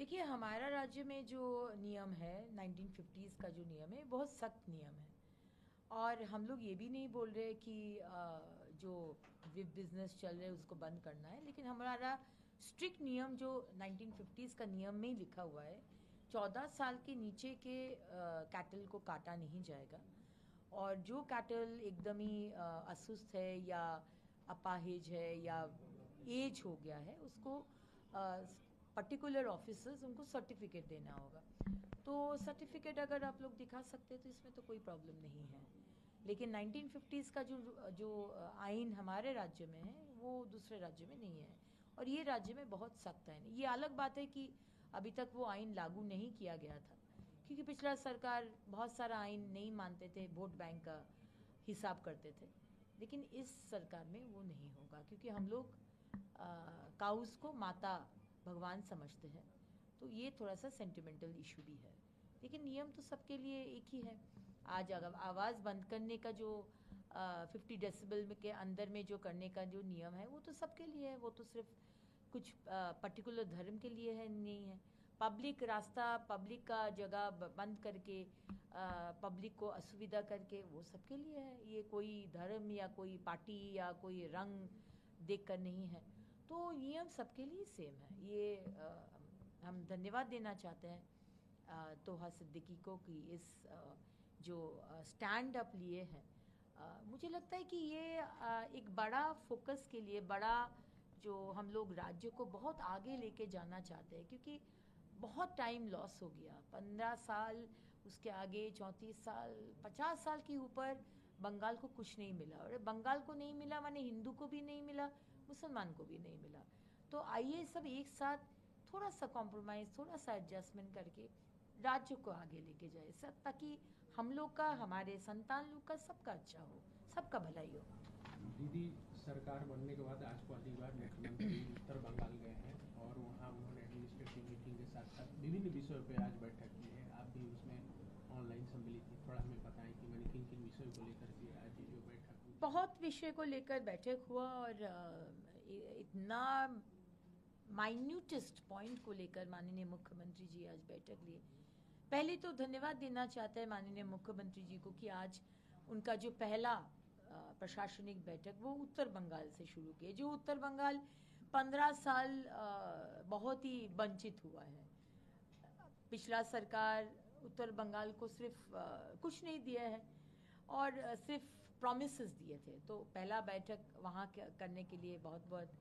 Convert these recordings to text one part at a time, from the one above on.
देखिए, हमारा राज्य में जो नियम है 1950s का जो नियम है बहुत सख्त नियम है। और हम लोग ये भी नहीं बोल रहे कि जो बिजनेस चल रहे हैं उसको बंद करना है, लेकिन हमारा स्ट्रिक्ट नियम जो 1950s का नियम में ही लिखा हुआ है, 14 साल के नीचे के कैटल को काटा नहीं जाएगा। और जो कैटल एकदम ही असुस्थ है या अपाहिज है या एज हो गया है, उसको पर्टिकुलर ऑफिसर्स उनको सर्टिफिकेट देना होगा। तो सर्टिफिकेट अगर आप लोग दिखा सकते हैं तो इसमें तो कोई प्रॉब्लम नहीं है। लेकिन 1950s का जो जो आइन हमारे राज्य में है वो दूसरे राज्य में नहीं है, और ये राज्य में बहुत सख्त है। ये अलग बात है कि अभी तक वो आइन लागू नहीं किया गया था, क्योंकि पिछला सरकार बहुत सारा आइन नहीं मानते थे, वोट बैंक का हिसाब करते थे। लेकिन इस सरकार में वो नहीं होगा, क्योंकि हम लोग काउस को माता भगवान समझते हैं। तो ये थोड़ा सा सेंटिमेंटल इशू भी है, लेकिन नियम तो सबके लिए एक ही है। आज अगर आवाज़ बंद करने का जो 50 डेसिबल के अंदर में जो करने का जो नियम है वो तो सबके लिए है, वो तो सिर्फ कुछ पर्टिकुलर धर्म के लिए है नहीं है। पब्लिक रास्ता, पब्लिक का जगह बंद करके पब्लिक को असुविधा करके, वो सबके लिए है। ये कोई धर्म या कोई पार्टी या कोई रंग देख कर नहीं है। तो नियम सबके लिए सेम है। ये हम धन्यवाद देना चाहते हैं तोहा सिद्दीकी को कि इस जो स्टैंड अप लिए हैं। मुझे लगता है कि ये एक बड़ा फोकस के लिए, बड़ा जो हम लोग राज्य को बहुत आगे लेके जाना चाहते हैं, क्योंकि बहुत टाइम लॉस हो गया। 15 साल, उसके आगे 34 साल, 50 साल के ऊपर बंगाल को कुछ नहीं मिला। और बंगाल को नहीं मिला माने हिंदू को भी नहीं मिला, मुसलमान को भी नहीं मिला। तो आइए सब एक साथ थोड़ा सा कॉम्प्रोमाइज़, थोड़ा सा एडजस्टमेंट करके राज्य को आगे लेके जाए सब, ताकि हम लोग का, हमारे संतान लोग का, सबका अच्छा हो, सबका भलाई हो। दीदी, सरकार बनने के बाद आज पहली बार मुख्यमंत्री उत्तर बंगाल गए हैं और वहाँ उन्होंने एडमिनिस्ट्रेटिव मीटिंग के साथ साथ विभिन्न विषयों पर आज बैठक की है। आप भी उसमें ऑनलाइन सम्मिलित थी, थोड़ा हमें बताएं कि मैंने किन किन विषयों को लेकर के आज जो बैठक हुई। बहुत विषय को लेकर बैठक हुआ, और इतना माइन्यूटेस्ट पॉइंट को लेकर माननीय मुख्यमंत्री जी आज बैठक लिए। पहले तो धन्यवाद देना चाहते हैं माननीय मुख्यमंत्री जी को कि आज उनका जो पहला प्रशासनिक बैठक वो उत्तर बंगाल से शुरू किए, जो उत्तर बंगाल 15 साल बहुत ही वंचित हुआ है। पिछला सरकार उत्तर बंगाल को सिर्फ कुछ नहीं दिया है, और सिर्फ प्रॉमिसेस दिए थे। तो पहला बैठक वहाँ करने के लिए बहुत बहुत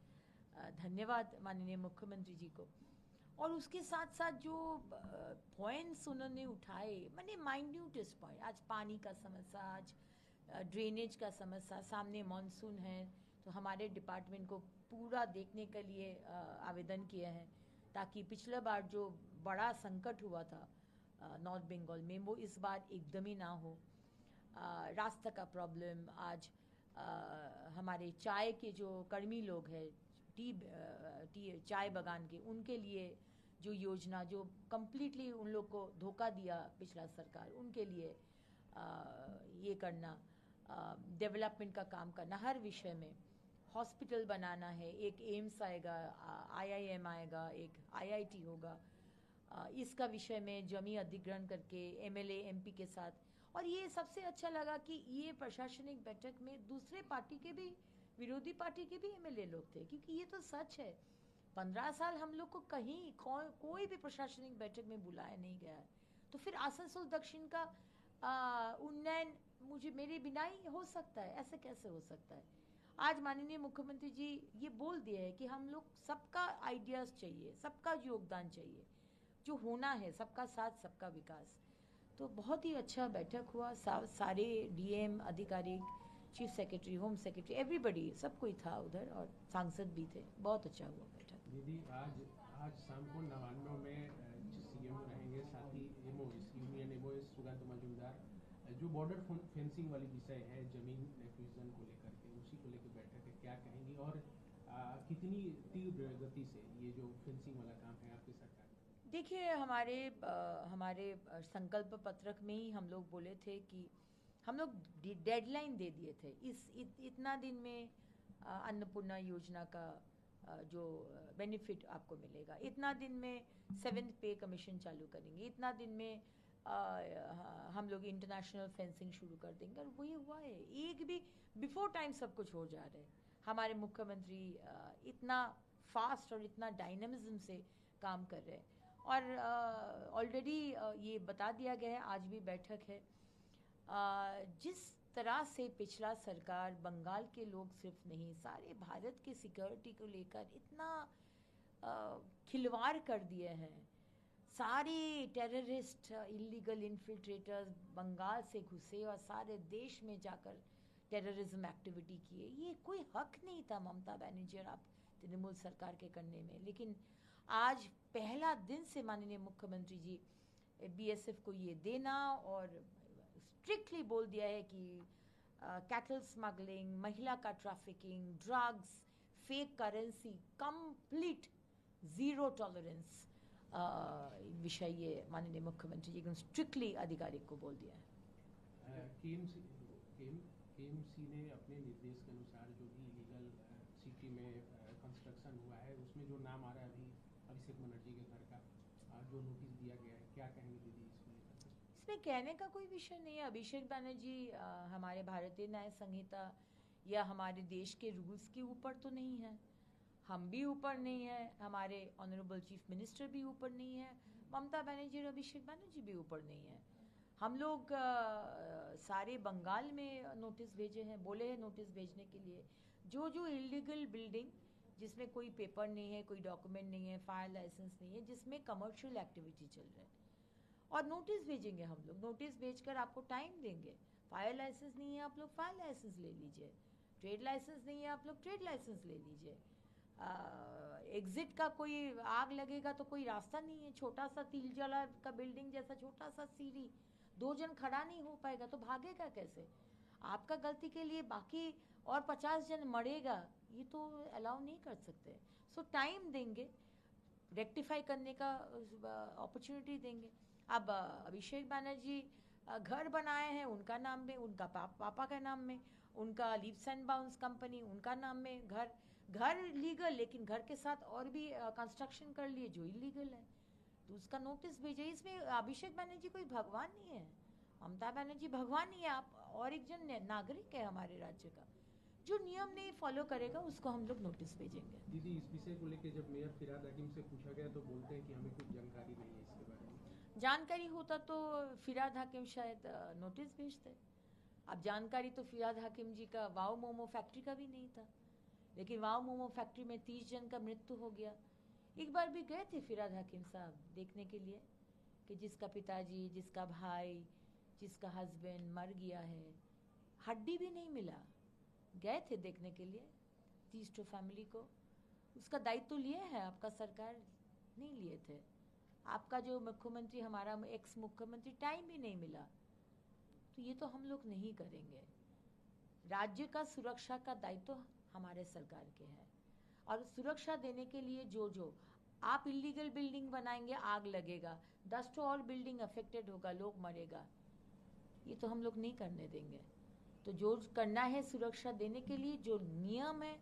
धन्यवाद माननीय मुख्यमंत्री जी को। और उसके साथ साथ जो पॉइंट्स उन्होंने उठाए, माने माइन्यूटेस्ट पॉइंट, आज पानी का समस्या, आज ड्रेनेज का समस्या, सामने मॉनसून है, तो हमारे डिपार्टमेंट को पूरा देखने के लिए आवेदन किए हैं, ताकि पिछला बार जो बड़ा संकट हुआ था नॉर्थ बंगाल में, वो इस बार एकदम ही ना हो। रास्ता का प्रॉब्लम, आज हमारे चाय के जो कर्मी लोग हैं, टी चाय बागान के, उनके लिए जो योजना, जो कम्प्लीटली उन लोग को धोखा दिया पिछला सरकार, उनके लिए ये करना, डेवलपमेंट का काम करना हर विषय में। हॉस्पिटल बनाना है, एक एम्स आएगा, आईआईएम आएगा, एक आईआईटी होगा। इसका विषय में जमी अधिग्रहण करके एमएलए एमपी के साथ। और ये सबसे अच्छा लगा कि ये प्रशासनिक बैठक में दूसरे पार्टी के भी, विरोधी पार्टी के भी एमएलए लोग थे, क्योंकि ये तो सच है 15 साल हम लोग को कहीं कोई भी प्रशासनिक बैठक में बुलाया नहीं गया है। तो फिर आसनसोल दक्षिण का उन्नयन मुझे मेरे बिना ही हो सकता है? ऐसे कैसे हो सकता है? आज माननीय मुख्यमंत्री जी ये बोल दिए है कि हम लोग सबका आइडियाज चाहिए, सबका योगदान चाहिए, जो होना है सबका साथ सबका विकास। तो बहुत ही अच्छा बैठक हुआ। सारे डीएम अधिकारी, chief secretary, home secretary, everybody, सब कोई था उधर, और सांसद भी थे। बहुत अच्छा हुआ बैठक। दीदी, आज आज शाम को नवान्नों में सीएम रहेंगे, साथ ही एमओएस, यूनियन एमओएस सुगंध मजूमदार, जो बॉर्डर फेंसिंग वाली विषय है, जमीन एक्विजिशन को लेकर के, उसी को लेकर बैठक है, क्या कहेंगी? और कितनी तीव्र गति से ये जो फेंसिंग वाला काम है आपकी सरकार? देखिए, हमारे संकल्प पत्रक में ही हम लोग बोले थे कि हम लोग डेडलाइन दे दिए थे, इतना दिन में अन्नपूर्णा योजना का जो बेनिफिट आपको मिलेगा, इतना दिन में 7th पे कमीशन चालू करेंगे, इतना दिन में हम लोग इंटरनेशनल फेंसिंग शुरू कर देंगे। और वही हुआ है, एक भी बिफोर टाइम सब कुछ हो जा रहा है। हमारे मुख्यमंत्री इतना फास्ट और इतना डायनामिज्म से काम कर रहे हैं। और ऑलरेडी ये बता दिया गया है, आज भी बैठक है। जिस तरह से पिछला सरकार, बंगाल के लोग सिर्फ नहीं, सारे भारत के सिक्योरिटी को लेकर इतना खिलवाड़ कर दिए हैं। सारे टेररिस्ट, इलीगल इन्फिल्ट्रेटर्स बंगाल से घुसे और सारे देश में जाकर टेररिज्म एक्टिविटी किए। ये कोई हक नहीं था ममता बनर्जी और आप तृणमूल सरकार के करने में। लेकिन आज पहला दिन से माननीय मुख्यमंत्री जी बीएसएफ को ये देना और स्ट्रिक्टली बोल दिया है कि कैटल स्मगलिंग, महिला का trafficking, drugs, fake currency, complete zero tolerance विषय ये माननीय मुख्यमंत्री जी ने स्ट्रिक्टली आधिकारिक को बोल दिया है। केएमसी ने अपने निर्देश के अनुसार जो भी इलीगल सिटी में कंस्ट्रक्शन हुआ है उसमें जो नाम आ रहा है अभी अभिषेक बनर्जी के घर का, जो नोटिस दिया गया है, क्या कहेंगे दीदी इसको लेकर? इसमें कहने का कोई विषय नहीं है। अभिषेक बनर्जी हमारे भारतीय न्याय संहिता या हमारे देश के रूल्स के ऊपर तो नहीं है, हम भी ऊपर नहीं है, हमारे ऑनरेबल चीफ मिनिस्टर भी ऊपर नहीं है, ममता बनर्जी और अभिषेक बनर्जी भी ऊपर नहीं है। हम लोग सारे बंगाल में नोटिस भेजे हैं, बोले हैं नोटिस भेजने के लिए। जो जो इलीगल बिल्डिंग जिसमें कोई पेपर नहीं है, कोई डॉक्यूमेंट नहीं है, फायर लाइसेंस नहीं है, जिसमें कमर्शियल एक्टिविटी चल रहा है, और नोटिस भेजेंगे हम लोग। नोटिस भेजकर आपको टाइम देंगे। फायर लाइसेंस नहीं है, आप लोग फायर लाइसेंस ले लीजिए। ट्रेड लाइसेंस नहीं है, आप लोग ट्रेड लाइसेंस ले लीजिए। एग्जिट का कोई आग लगेगा तो कोई रास्ता नहीं है, छोटा सा तिलजला का बिल्डिंग जैसा छोटा सा सीढ़ी, 2 जन खड़ा नहीं हो पाएगा तो भागेगा कैसे? आपका गलती के लिए बाकी और 50 जन मरेगा, ये तो अलाउ नहीं कर सकते। सो टाइम देंगे, रेक्टिफाई करने का अपॉर्चुनिटी देंगे। अब अभिषेक बनर्जी घर बनाए हैं उनका नाम में, उनका पापा का नाम में, उनका लीव्स एंड बाउंस कंपनी उनका नाम में, घर लीगल, लेकिन घर के साथ और भी कंस्ट्रक्शन कर लिए जो इलीगल है, तो उसका नोटिस भेजे। इसमें अभिषेक बनर्जी कोई भगवान नहीं है, ममता बनर्जी भगवान नहीं है, आप और एक जन नागरिक है हमारे राज्य का। जो नियम नहीं फॉलो करेगा उसको हम लोग नोटिस भेजेंगे। दीदी, इस विषय को लेकर जब मेयर फिराद हकीम से पूछा गया तो बोलते हैं कि हमें कुछ जानकारी नहीं है इसके बारे में। जानकारी होता तो फिराद हाकिम शायद नोटिस भेजते। अब जानकारी तो फिराद हाकिम जी का वाओ मोमो फैक्ट्री का भी नहीं था, लेकिन वाओ मोमो फैक्ट्री में 30 जन का मृत्यु हो गया। एक बार भी गए थे फिराद हाकिम साहब देखने के लिए कि जिसका पिताजी, जिसका भाई, जिसका हस्बैंड मर गया है, हड्डी भी नहीं मिला, गए थे देखने के लिए 30 फैमिली को। उसका दायित्व तो लिए है आपका सरकार, नहीं लिए थे। आपका जो मुख्यमंत्री, हमारा एक्स मुख्यमंत्री, टाइम भी नहीं मिला, तो ये तो हम लोग नहीं करेंगे। राज्य का सुरक्षा का दायित्व हमारे सरकार के है, और सुरक्षा देने के लिए जो आप इलीगल बिल्डिंग बनाएंगे, आग लगेगा, 10 तो और बिल्डिंग अफेक्टेड होगा, लोग मरेगा, ये तो हम लोग नहीं करने देंगे। तो जो करना है सुरक्षा देने के लिए जो नियम है